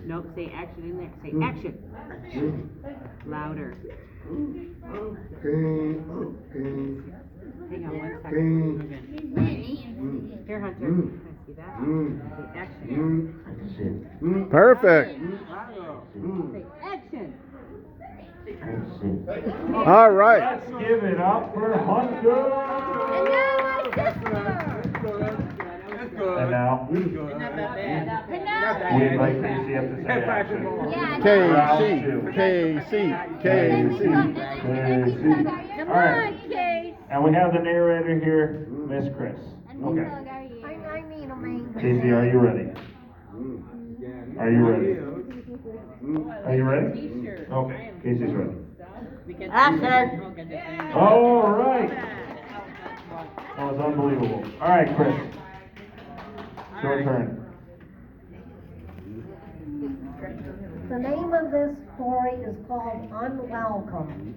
Nope, say action in there. Say action. Louder. Hang on one second. Move in. Here, Hunter. Can I see that? Say action. Perfect. Say action. All right. Let's give it up for Hunter. And now, we invite Casey up to say action. KC. All right. And we have the narrator here, Miss Chris. Okay. Casey, are you ready? Are you ready? Are you ready? Okay, Casey's ready. Action. All right. That was unbelievable. All right, Chris. It's your turn. The name of this story is called Unwelcomed.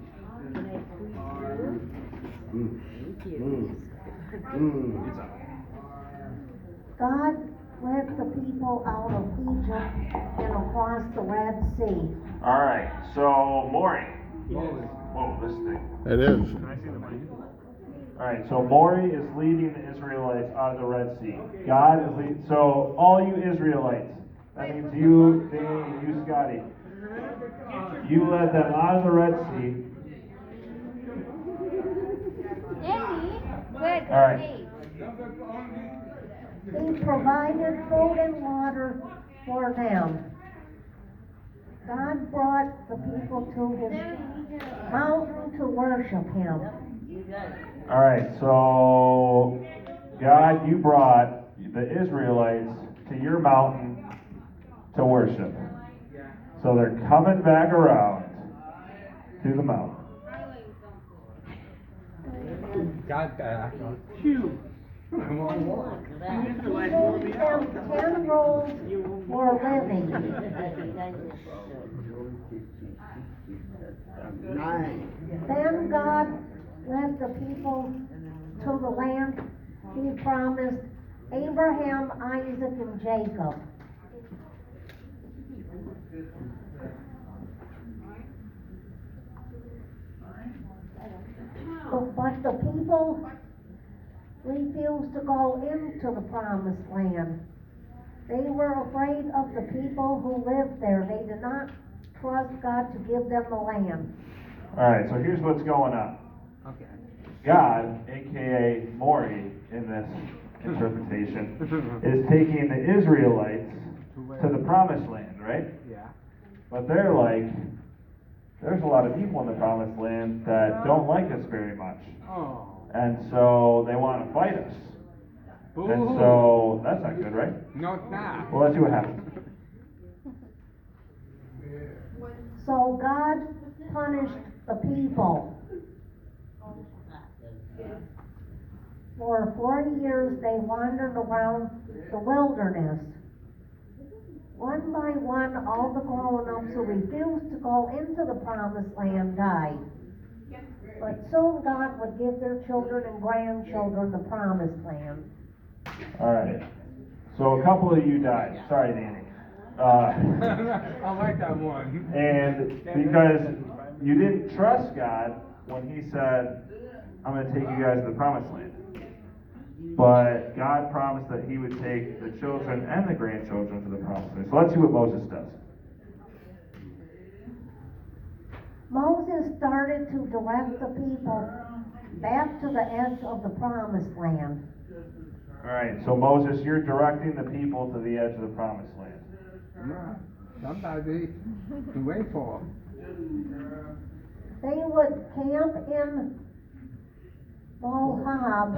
God led the people out of Egypt and across the Red Sea. All right, so Maury. Whoa, this thing. It is. All right, so Maury is leading the Israelites out of the Red Sea. God is leading. So all you Israelites, that means you, Danny, and you, Scotty, you led them out of the Red Sea. All right. He provided food and water for them. God brought the people to his mountain to worship him. All right, so God, you brought the Israelites to your mountain to worship. So they're coming back around to the mountain. Got that. He gave them 10 rules for living. Then God led the people to the land he promised Abraham, Isaac, and Jacob. But the people refused to go into the promised land. They were afraid of the people who lived there. They did not trust God to give them the land. All right, so here's what's going on. Okay. God, aka Maury in this interpretation, is taking the Israelites to the promised land, right? Yeah. But they're like, there's a lot of people in the promised land that don't like us very much. Oh. And so they want to fight us. And so that's not good, right? No, it's not. Well, let's see what happens. So God punished the people. For 40 years they wandered around the wilderness. One by one, all the grown-ups who refused to go into the promised land died. But soon God would give their children and grandchildren the promised land. All right. So a couple of you died. Sorry, Danny. I like that one. And because you didn't trust God when he said, I'm going to take you guys to the promised land. But God promised that he would take the children and the grandchildren to the promised land. So let's see what Moses does. Moses started to direct the people back to the edge of the promised land. All right, so Moses, you're directing the people to the edge of the promised land. Yeah. Somebody to wait for. They would camp in Moab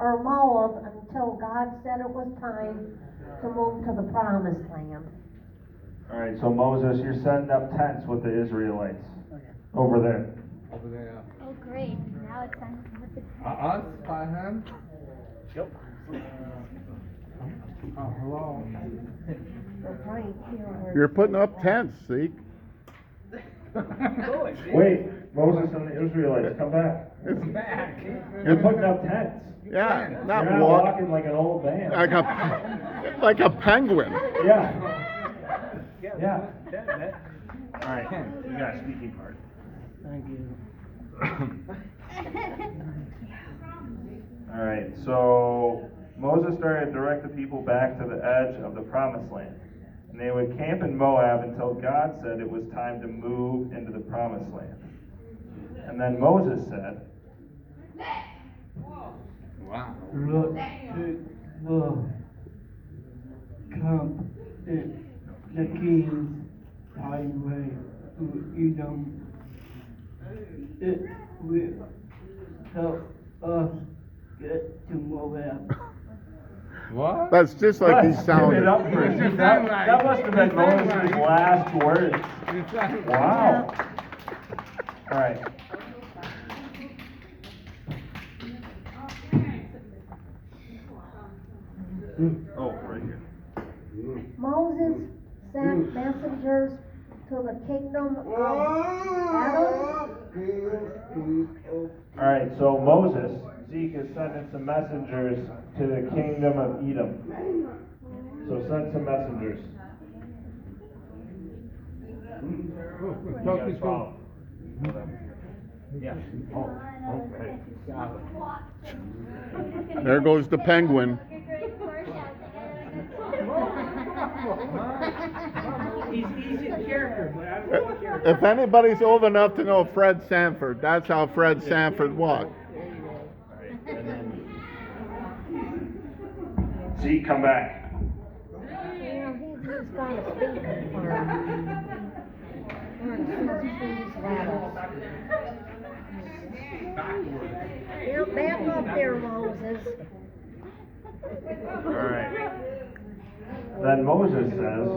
until God said it was time to move to the promised land. All right, so Moses, you're setting up tents with the Israelites over there. Over there. Oh, great. Now it's time to put the Us by him? Yep. Oh, hello. You're putting up tents, Zeke. Wait, Moses and the Israelites, come back. It's Back. You're putting up tents. Yeah, You're not not walking walking like an old man. like a penguin. Yeah. Yeah. All right, you got a speaking part. Thank you. All right, so Moses started to direct the people back to the edge of the promised land. And they would camp in Moab until God said it was time to move into the promised land. And then Moses said, Wow. Look at the camp in the king's highway to Edom. It will help us get to Moab. What? That's just like he let's give sounded. it up for It Zeke. sound That, like- that must have been it sound Moses' like- last words. You sound- Wow. All right. Oh, right here. Moses sent messengers to the kingdom of Adam. All right, so Moses, Zeke is sending some messengers to the kingdom of Edom. So send some messengers. You guys follow. Yeah. Oh, okay. Got it. There goes the penguin. He's in character, but I don't know what character. If anybody's old enough to know Fred Sanford, that's how Fred Sanford walked. And then Zeke, come back. You know, he's got a speaking part. Now back up there, Moses. All right. Then Moses says,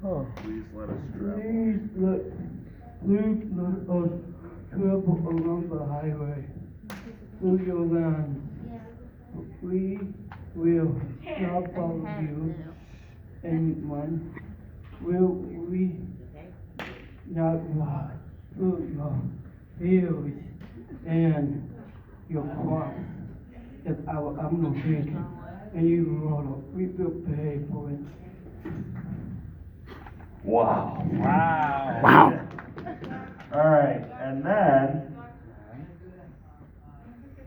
please let us travel. Please let us travel along the highway through your land. We will not follow you. Anyone will we not walk through your fields and your crops if our obligation and you roll we will pay for it. Wow. Wow. Wow. All right, and then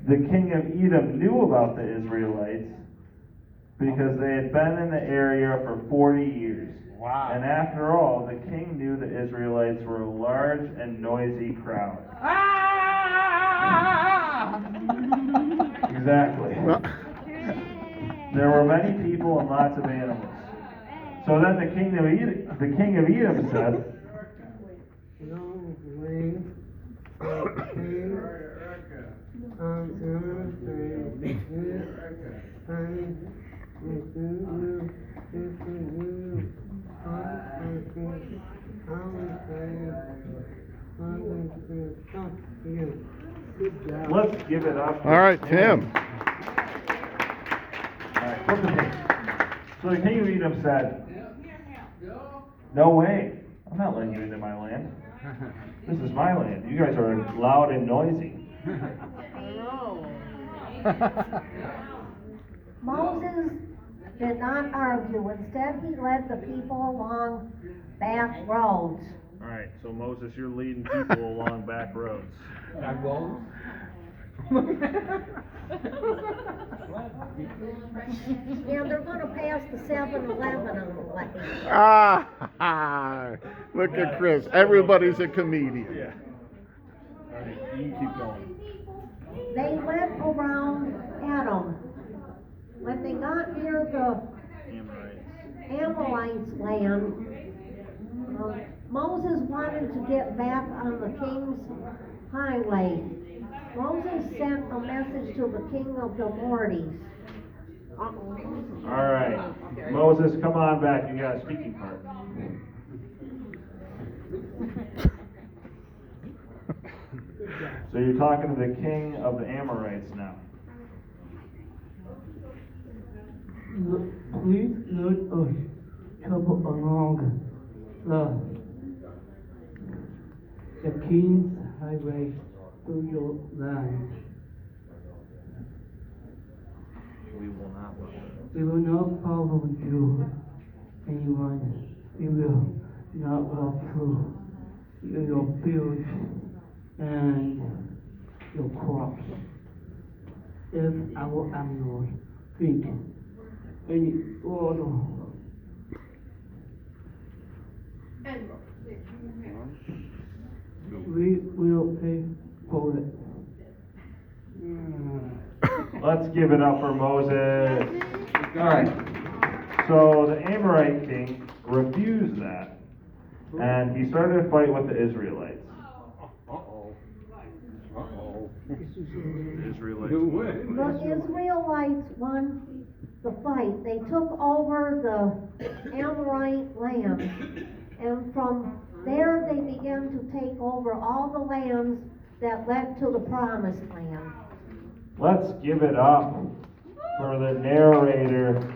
the king of Edom knew about the Israelites because they had been in the area for 40 years. Wow. And after all, the king knew the Israelites were a large and noisy crowd. Exactly. Well, There were many people and lots of animals. So then the king of Edom said, let's give it up. all right, Tim. All right, flip the page. So the king of Edom said, no way, I'm not letting you into my land. This is my land. You guys are loud and noisy. Moses did not argue. Instead, he led the people along back roads. All right, so Moses, you're leading people along back roads. That goes? Yeah, they're gonna pass the 7-Eleven on the way. Ah, look at Chris. Everybody's a comedian. Yeah. All right, you can keep going. They went around Adam. When they got near the Amorites' land, Moses wanted to get back on the king's highway. Moses sent a message to the king of the Amorites. All right, Moses, come on back. You got a speaking part. So you're talking to the king of the Amorites now. Please let us travel along the king's highway through your land. We will not follow you, anyone. We will not walk through your fields and your crops. If our animals drink any water, we will pay for it. Let's give it up for Moses. Alright. So the Amorite king refused that. And he started a fight with the Israelites. Israelites. The Israelites won the fight. They took over the Amorite land. And from there they began to take over all the lands that led to the promised land. Let's give it up for the narrator